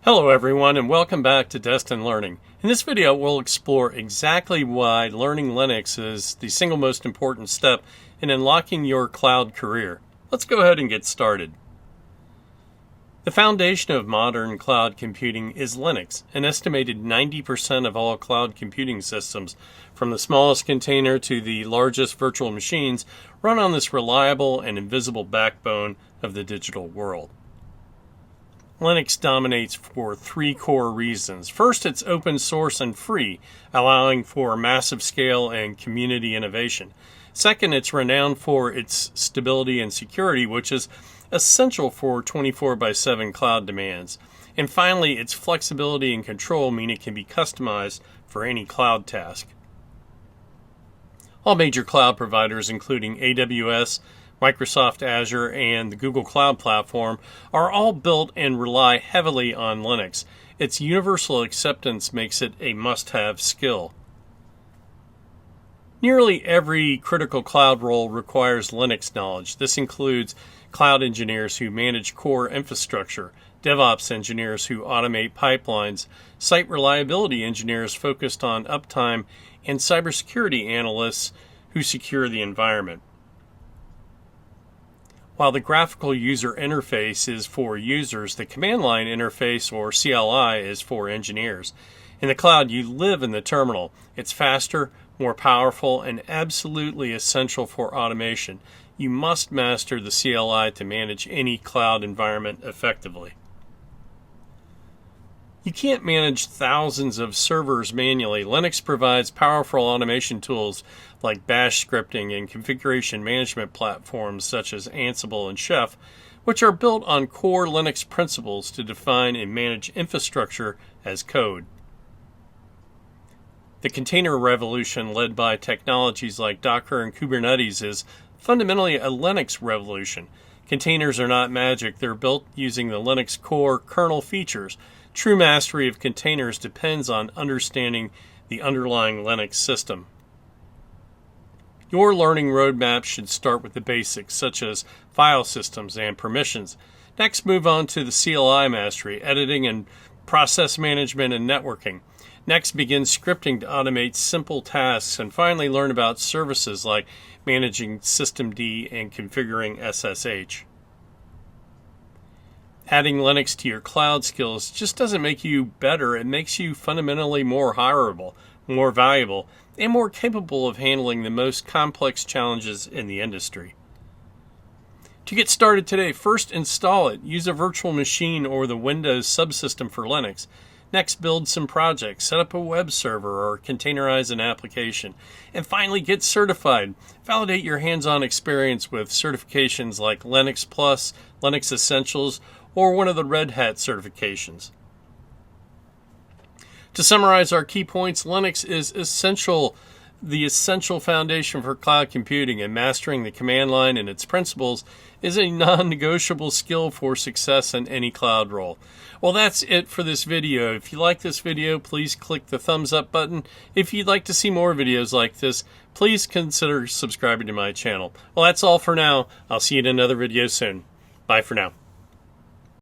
Hello everyone and welcome back to Destined Learning. In this video we'll explore exactly why learning Linux is the single most important step in unlocking your cloud career. Let's go ahead and get started. The foundation of modern cloud computing is Linux. An estimated 90% of all cloud computing systems, from the smallest container to the largest virtual machines, run on this reliable and invisible backbone of the digital world. Linux dominates for three core reasons. First, it's open source and free, allowing for massive scale and community innovation. Second, it's renowned for its stability and security, which is essential for 24/7 cloud demands. And finally, its flexibility and control mean it can be customized for any cloud task. All major cloud providers, including AWS, Microsoft Azure, and the Google Cloud Platform, are all built and rely heavily on Linux. Its universal acceptance makes it a must-have skill. Nearly every critical cloud role requires Linux knowledge. This includes cloud engineers who manage core infrastructure, DevOps engineers who automate pipelines, site reliability engineers focused on uptime, and cybersecurity analysts who secure the environment. While the graphical user interface is for users, the command line interface, or CLI, is for engineers. In the cloud, you live in the terminal. It's faster, more powerful, and absolutely essential for automation. You must master the CLI to manage any cloud environment effectively. You can't manage thousands of servers manually. Linux provides powerful automation tools like bash scripting and configuration management platforms such as Ansible and Chef, which are built on core Linux principles to define and manage infrastructure as code. The container revolution, led by technologies like Docker and Kubernetes, is fundamentally a Linux revolution. Containers are not magic. They're built using the Linux core kernel features. True mastery of containers depends on understanding the underlying Linux system. Your learning roadmap should start with the basics, such as file systems and permissions. Next, move on to the CLI mastery, editing and process management and networking. Next, begin scripting to automate simple tasks, and finally learn about services like managing systemd and configuring SSH. Adding Linux to your cloud skills just doesn't make you better. It makes you fundamentally more hireable, more valuable, and more capable of handling the most complex challenges in the industry. To get started today, first install it. Use a virtual machine or the Windows subsystem for Linux. Next, build some projects, set up a web server, or containerize an application. And finally, get certified. Validate your hands-on experience with certifications like Linux Plus, Linux Essentials, or one of the Red Hat certifications. To summarize our key points, Linux is the essential foundation for cloud computing, and mastering the command line and its principles is a non-negotiable skill for success in any cloud role. Well, that's it for this video. If you like this video, please click the thumbs up button. If you'd like to see more videos like this, please consider subscribing to my channel. Well, that's all for now. I'll see you in another video soon. Bye for now.